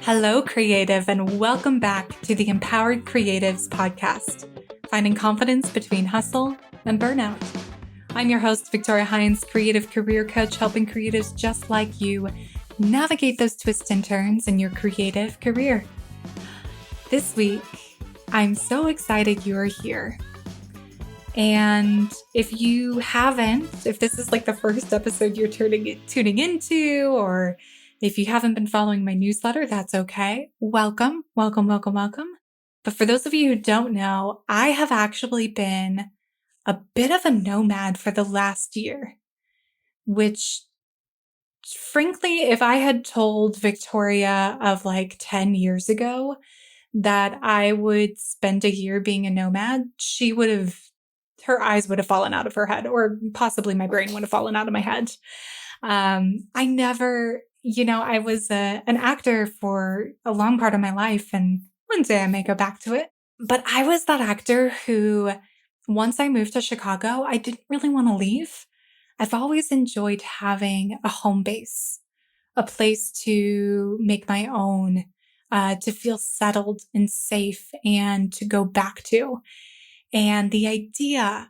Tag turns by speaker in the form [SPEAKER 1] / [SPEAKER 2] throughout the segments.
[SPEAKER 1] Hello, creative, and welcome back to the Empowered Creatives podcast, finding confidence between hustle and burnout. I'm your host, Victoria Hines, creative career coach, helping creatives just like you navigate those twists and turns in your creative career. This week, I'm so excited you're here. And if this is like the first episode you're tuning into, or if you haven't been following my newsletter, that's okay. Welcome. But for those of you who don't know, I have actually been a bit of a nomad for the last year, which frankly, if I had told Victoria of like 10 years ago that I would spend a year being a nomad, her eyes would have fallen out of her head, or possibly my brain would have fallen out of my head. I was an actor for a long part of my life, and one day I may go back to it. But I was that actor who, once I moved to Chicago, I didn't really want to leave. I've always enjoyed having a home base, a place to make my own, to feel settled and safe and to go back to. And the idea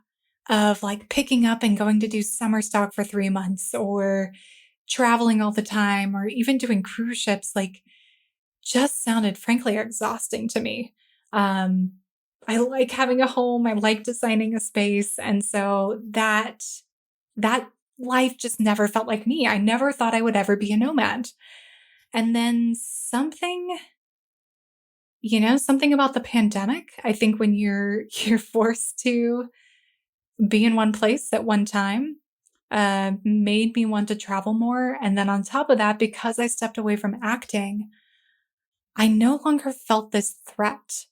[SPEAKER 1] of like picking up and going to do summer stock for 3 months, or traveling all the time, or even doing cruise ships, like just sounded frankly exhausting to me. I like having a home. I like designing a space. And so that life just never felt like me. I never thought I would ever be a nomad. And then something about the pandemic, I think when you're forced to be in one place at one time, made me want to travel more. And then on top of that, because I stepped away from acting, I no longer felt this threat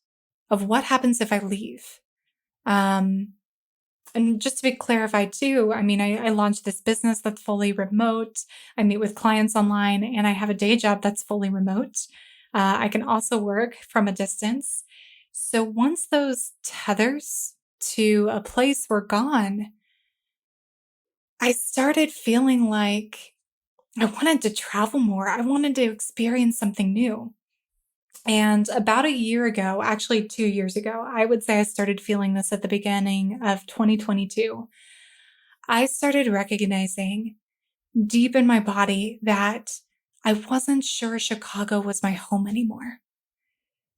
[SPEAKER 1] of what happens if I leave. And just to be clarified too, I launched this business that's fully remote. I meet with clients online, and I have a day job that's fully remote. I can also work from a distance. So once those tethers to a place were gone, I started feeling like I wanted to travel more. I wanted to experience something new. And about a year ago, actually 2 years ago, I would say I started feeling this at the beginning of 2022. I started recognizing deep in my body that I wasn't sure Chicago was my home anymore.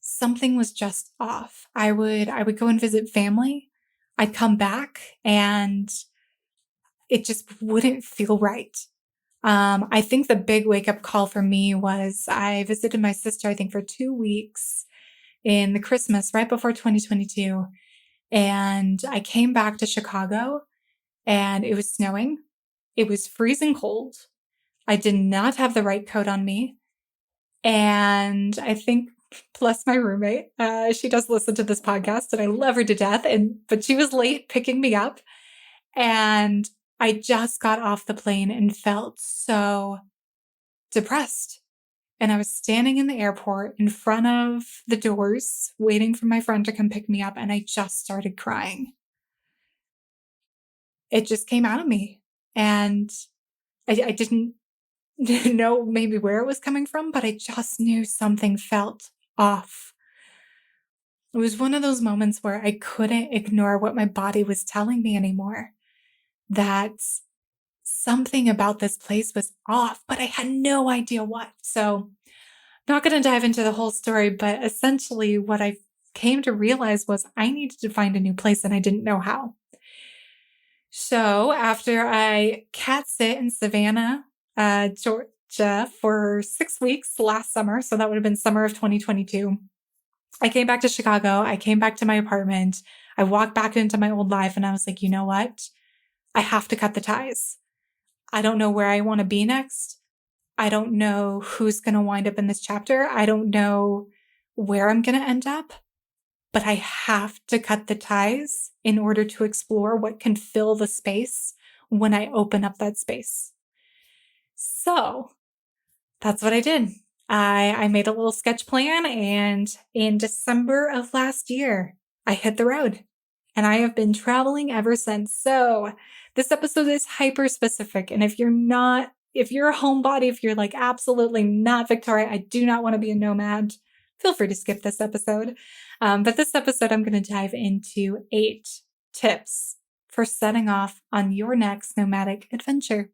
[SPEAKER 1] Something was just off. I would go and visit family. I'd come back and it just wouldn't feel right. I think the big wake up call for me was I visited my sister, I think for 2 weeks in the Christmas right before 2022. And I came back to Chicago and it was snowing. It was freezing cold. I did not have the right coat on me. And I think, plus my roommate, she does listen to this podcast and I love her to death. But she was late picking me up. And I just got off the plane and felt so depressed. And I was standing in the airport in front of the doors, waiting for my friend to come pick me up. And I just started crying. It just came out of me. And I didn't know maybe where it was coming from, but I just knew something felt off. It was one of those moments where I couldn't ignore what my body was telling me anymore. That something about this place was off, but I had no idea what. So, not going to dive into the whole story, but essentially what I came to realize was I needed to find a new place and I didn't know how. So, after I cat sit in Savannah, Georgia for 6 weeks last summer, so that would have been summer of 2022, I came back to Chicago. I came back to my apartment. I walked back into my old life and I was like, you know what? I have to cut the ties. I don't know where I want to be next. I don't know who's going to wind up in this chapter. I don't know where I'm going to end up, but I have to cut the ties in order to explore what can fill the space when I open up that space. So that's what I did. I made a little sketch plan, and in December of last year, I hit the road. And I have been traveling ever since. So this episode is hyper specific. And if you're not if you're a homebody, if you're like, absolutely not, Victoria, I do not want to be a nomad, feel free to skip this episode. But this episode, I'm going to dive into 8 tips for setting off on your next nomadic adventure.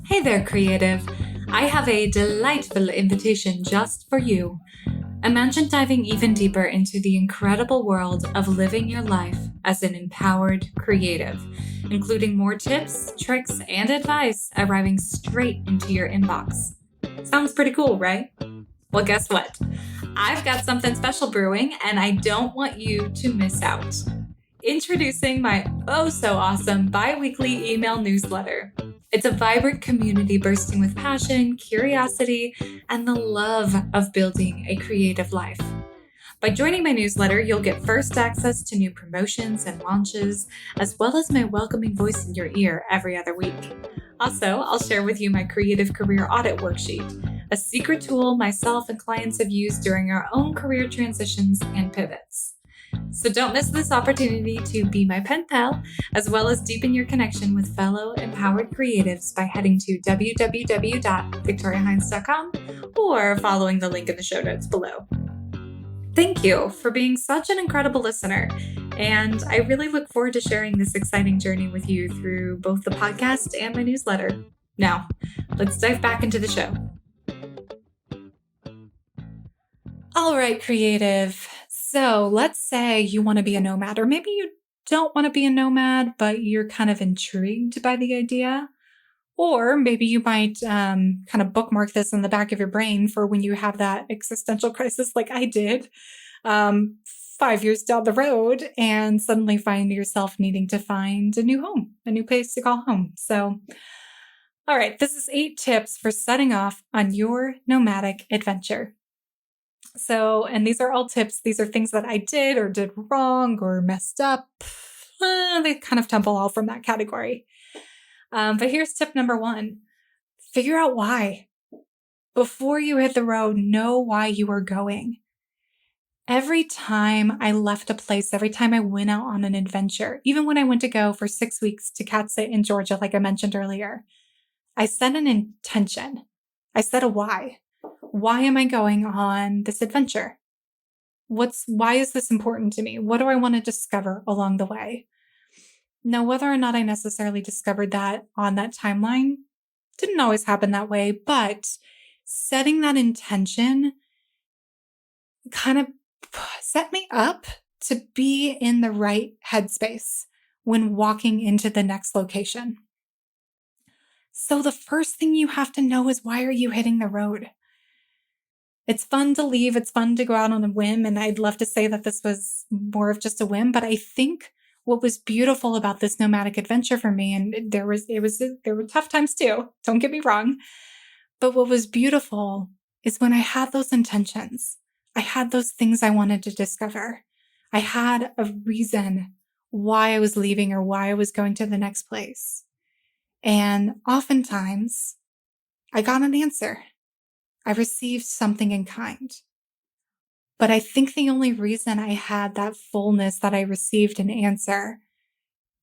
[SPEAKER 1] Hey there, creative. I have a delightful invitation just for you. Imagine diving even deeper into the incredible world of living your life as an empowered creative, including more tips, tricks, and advice arriving straight into your inbox. Sounds pretty cool, right? Well, guess what? I've got something special brewing, and I don't want you to miss out. Introducing my oh-so-awesome bi-weekly email newsletter. It's a vibrant community bursting with passion, curiosity, and the love of building a creative life. By joining my newsletter, you'll get first access to new promotions and launches, as well as my welcoming voice in your ear every other week. Also, I'll share with you my creative career audit worksheet, a secret tool myself and clients have used during our own career transitions and pivots. So don't miss this opportunity to be my pen pal, as well as deepen your connection with fellow empowered creatives by heading to www.victoriahines.com or following the link in the show notes below. Thank you for being such an incredible listener, and I really look forward to sharing this exciting journey with you through both the podcast and my newsletter. Now, let's dive back into the show. All right, creative. So let's say you want to be a nomad, or maybe you don't want to be a nomad, but you're kind of intrigued by the idea. Or maybe you might kind of bookmark this in the back of your brain for when you have that existential crisis like I did 5 years down the road and suddenly find yourself needing to find a new home, a new place to call home. So, all right, this is 8 tips for setting off on your nomadic adventure. So, and these are all tips. These are things that I did or did wrong or messed up. They kind of tumble all from that category. But here's tip number 1. Figure out why. Before you hit the road, know why you are going. Every time I left a place, every time I went out on an adventure, even when I went to go for 6 weeks to Catsit in Georgia, like I mentioned earlier, I set an intention. I set a why. Why am I going on this adventure? Why is this important to me? What do I want to discover along the way? Now, whether or not I necessarily discovered that on that timeline didn't always happen that way, but setting that intention kind of set me up to be in the right headspace when walking into the next location. So the first thing you have to know is, why are you hitting the road? It's fun to leave. It's fun to go out on a whim. And I'd love to say that this was more of just a whim, but I think what was beautiful about this nomadic adventure for me, and there were tough times too, don't get me wrong, but what was beautiful is when I had those intentions, I had those things I wanted to discover. I had a reason why I was leaving or why I was going to the next place. And oftentimes I got an answer. I received something in kind. But I think the only reason I had that fullness, that I received an answer,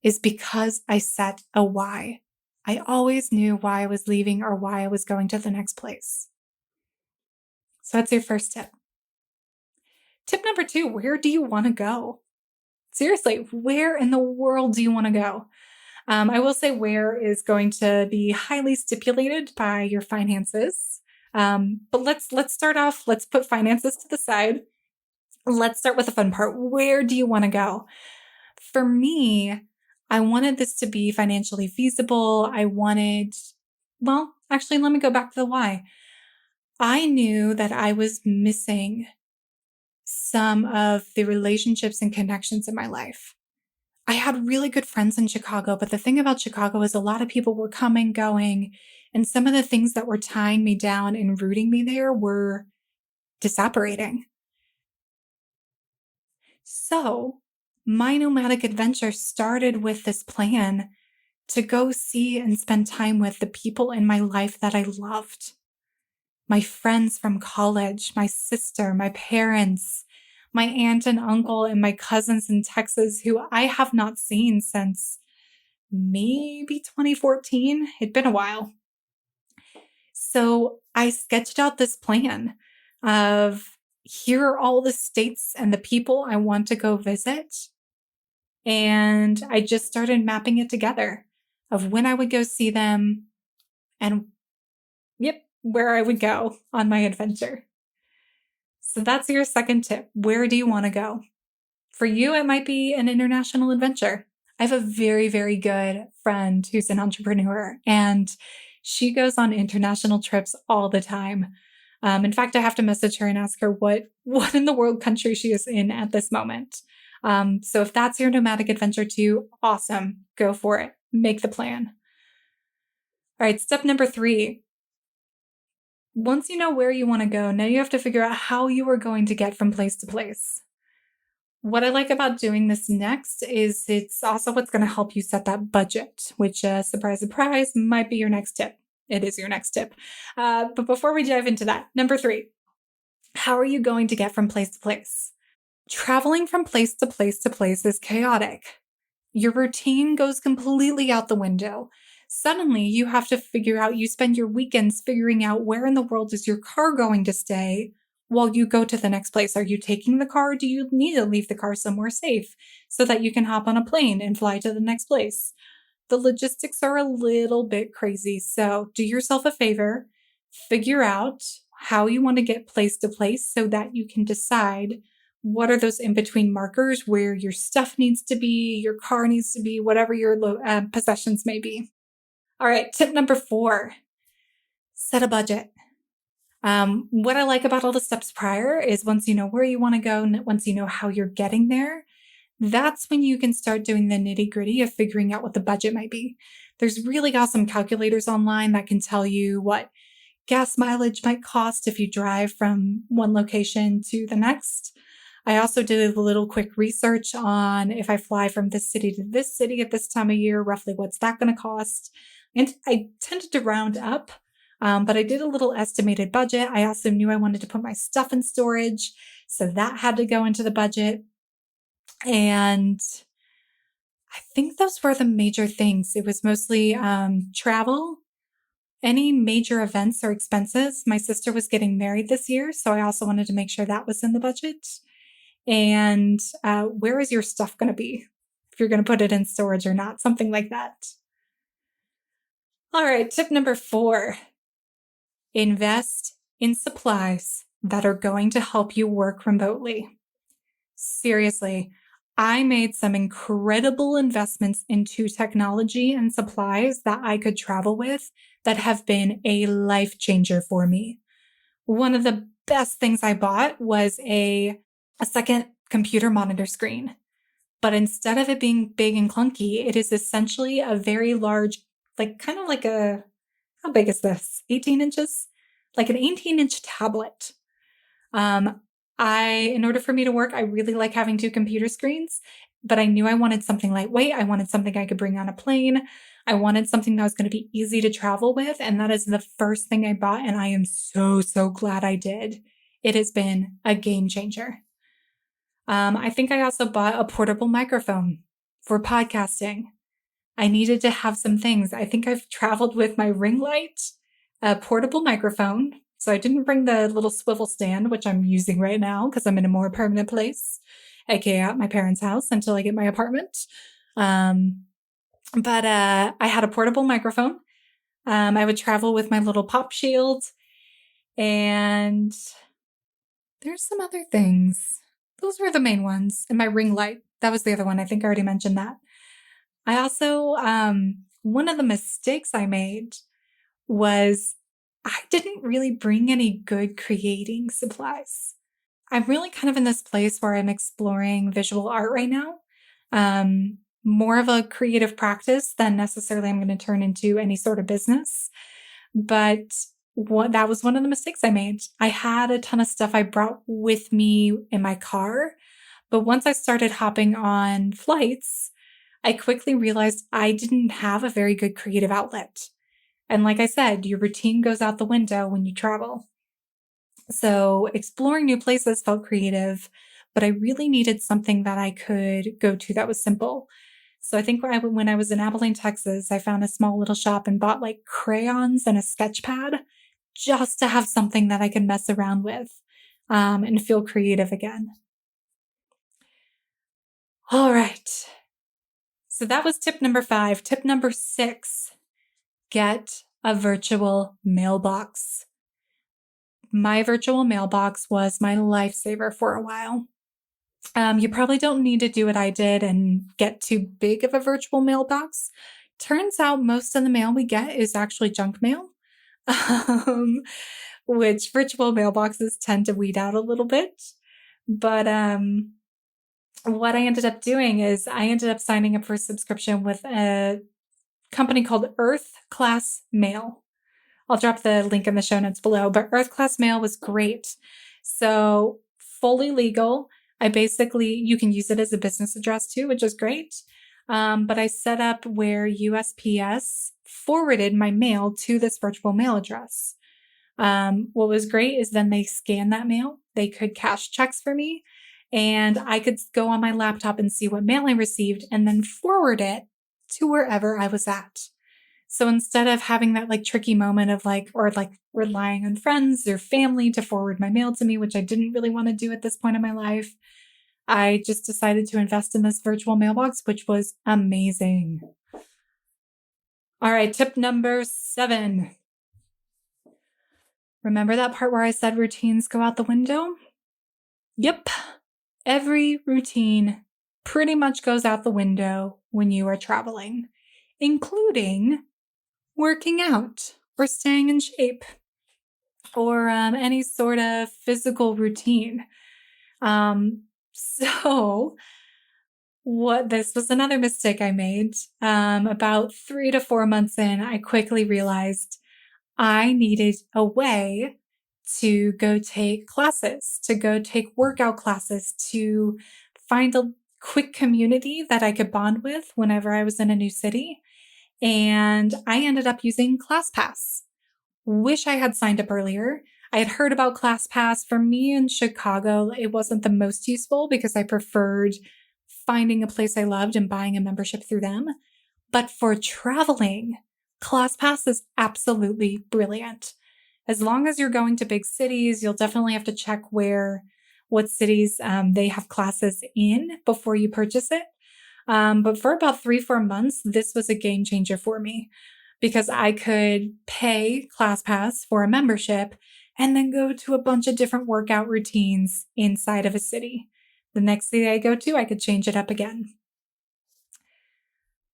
[SPEAKER 1] is because I set a why. I always knew why I was leaving or why I was going to the next place. So that's your first tip. Tip number 2, where do you want to go? Seriously, where in the world do you want to go? I will say where is going to be highly stipulated by your finances. But let's start off. Let's put finances to the side. Let's start with the fun part. Where do you want to go? For me, I wanted this to be financially feasible. Actually, let me go back to the why. I knew that I was missing some of the relationships and connections in my life. I had really good friends in Chicago, but the thing about Chicago is a lot of people were coming, going, and some of the things that were tying me down and rooting me there were disapparating. So my nomadic adventure started with this plan to go see and spend time with the people in my life that I loved. My friends from college, my sister, my parents, my aunt and uncle, and my cousins in Texas, who I have not seen since maybe 2014. It'd been a while. So I sketched out this plan of here are all the states and the people I want to go visit. And I just started mapping it together of when I would go see them and, yep, where I would go on my adventure. So that's your second tip. Where do you want to go? For you, it might be an international adventure. I have a very, very good friend who's an entrepreneur, and she goes on international trips all the time. In fact, I have to message her and ask her what in the world country she is in at this moment. So if that's your nomadic adventure too, awesome. Go for it. Make the plan. All right, step number 3. Once you know where you want to go, now you have to figure out how you are going to get from place to place. What I like about doing this next is it's also what's going to help you set that budget, which, surprise, surprise, might be your next tip. It is your next tip. But before we dive into that, number 3, how are you going to get from place to place? Traveling from place to place to place is chaotic. Your routine goes completely out the window. Suddenly, you have to you spend your weekends figuring out where in the world is your car going to stay while you go to the next place. Are you taking the car? Do you need to leave the car somewhere safe so that you can hop on a plane and fly to the next place? The logistics are a little bit crazy. So do yourself a favor, figure out how you want to get place to place so that you can decide what are those in between markers where your stuff needs to be, your car needs to be, whatever your possessions may be. All right, tip number 4, set a budget. What I like about all the steps prior is once you know where you want to go, once you know how you're getting there, that's when you can start doing the nitty gritty of figuring out what the budget might be. There's really awesome calculators online that can tell you what gas mileage might cost if you drive from one location to the next. I also did a little quick research on if I fly from this city to this city at this time of year, roughly what's that going to cost? And I tended to round up, but I did a little estimated budget. I also knew I wanted to put my stuff in storage, so that had to go into the budget. And I think those were the major things. It was mostly travel, any major events or expenses. My sister was getting married this year, so I also wanted to make sure that was in the budget. And where is your stuff going to be? If you're going to put it in storage or not, something like that. All right, tip number 4, invest in supplies that are going to help you work remotely. Seriously, I made some incredible investments into technology and supplies that I could travel with that have been a life changer for me. One of the best things I bought was a second computer monitor screen. But instead of it being big and clunky, it is essentially a very large, kind of like how big is this? 18 inches? Like an 18-inch tablet. In order for me to work, I really like having 2 computer screens, but I knew I wanted something lightweight. I wanted something I could bring on a plane. I wanted something that was going to be easy to travel with. And that is the first thing I bought. And I am so, so glad I did. It has been a game changer. I think I also bought a portable microphone for podcasting. I needed to have some things. I think I've traveled with my ring light, a portable microphone. So I didn't bring the little swivel stand, which I'm using right now because I'm in a more permanent place, aka at my parents' house until I get my apartment. But I had a portable microphone. I would travel with my little pop shield, and there's some other things. Those were the main ones. And my ring light. That was the other one. I think I already mentioned that. I also, one of the mistakes I made was I didn't really bring any good creating supplies. I'm really kind of in this place where I'm exploring visual art right now. More of a creative practice than necessarily I'm going to turn into any sort of business. But that was one of the mistakes I made. I had a ton of stuff I brought with me in my car. But once I started hopping on flights, I quickly realized I didn't have a very good creative outlet. And like I said, your routine goes out the window when you travel. So exploring new places felt creative, but I really needed something that I could go to that was simple. So I think when I was in Abilene, Texas, I found a small little shop and bought like crayons and a sketch pad just to have something that I could mess around with and feel creative again. All right. So that was tip number 5. Tip number 6, get a virtual mailbox. My virtual mailbox was my lifesaver for a while. You probably don't need to do what I did and get too big of a virtual mailbox. Turns out most of the mail we get is actually junk mail, which virtual mailboxes tend to weed out a little bit. But what I ended up doing is I ended up signing up for a subscription with a company called Earth Class Mail. I'll drop the link in the show notes below, but Earth Class Mail was great. So fully legal. You can use it as a business address too, which is great. But I set up where USPS forwarded my mail to this virtual mail address. What was great is then they scanned that mail. They could cash checks for me, and I could go on my laptop and see what mail I received and then forward it to wherever I was at. So instead of having that like tricky moment of relying on friends or family to forward my mail to me, which I didn't really want to do at this point in my life, I just decided to invest in this virtual mailbox, which was amazing. All right, tip number 7. Remember that part where I said routines go out the window? Yep. Every routine pretty much goes out the window when you are traveling, including working out or staying in shape or any sort of physical routine. So this was another mistake I made. About 3 to 4 months in, I quickly realized I needed a way to go take classes, to go take workout classes, to find a quick community that I could bond with whenever I was in a new city. And I ended up using ClassPass. Wish I had signed up earlier. I had heard about ClassPass. For me in Chicago, it wasn't the most useful because I preferred finding a place I loved and buying a membership through them. But for traveling, ClassPass is absolutely brilliant. As long as you're going to big cities, you'll definitely have to check what cities they have classes in before you purchase it. But for about 3-4 months, this was a game changer for me because I could pay ClassPass for a membership and then go to a bunch of different workout routines inside of a city. The next city I go to, I could change it up again.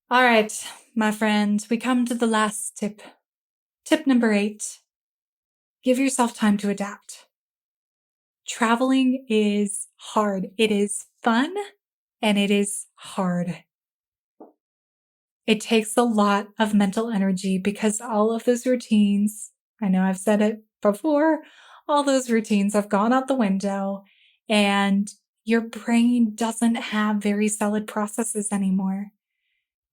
[SPEAKER 1] All right, my friend, we come to the last tip. Tip number 8, give yourself time to adapt. Traveling is hard. It is fun and it is hard. It takes a lot of mental energy because all of those routines, I know I've said it before, all those routines have gone out the window and your brain doesn't have very solid processes anymore.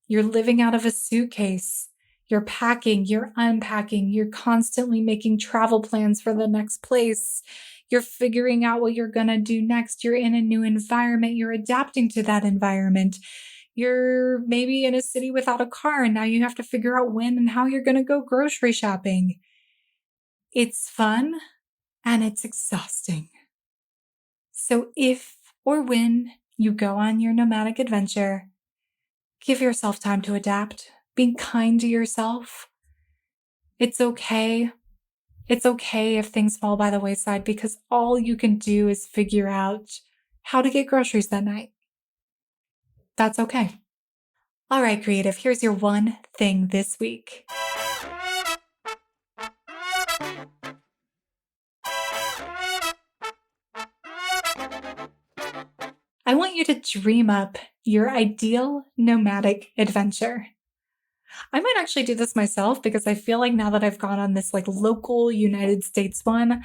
[SPEAKER 1] You're living out of a suitcase. You're packing, you're unpacking, you're constantly making travel plans for the next place. You're figuring out what you're going to do next. You're in a new environment. You're adapting to that environment. You're maybe in a city without a car, and now you have to figure out when and how you're going to go grocery shopping. It's fun and it's exhausting. So if or when you go on your nomadic adventure, give yourself time to adapt. Be kind to yourself. It's okay. It's okay if things fall by the wayside because all you can do is figure out how to get groceries that night. That's okay. All right, creative, here's your one thing this week. I want you to dream up your ideal nomadic adventure. I might actually do this myself because I feel like now that I've gone on this local United States one,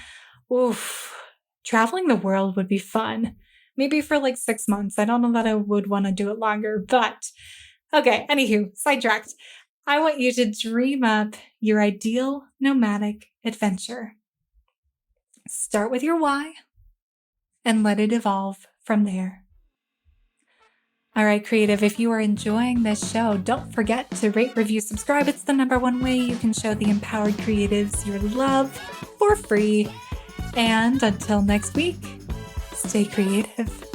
[SPEAKER 1] traveling the world would be fun. Maybe for 6 months. I don't know that I would want to do it longer, but okay, anywho, sidetracked. I want you to dream up your ideal nomadic adventure. Start with your why and let it evolve from there. All All right, creative, if you are enjoying this show, don't forget to rate, review, subscribe. It's the #1 way you can show the empowered creatives your love for free. And until next week, stay creative.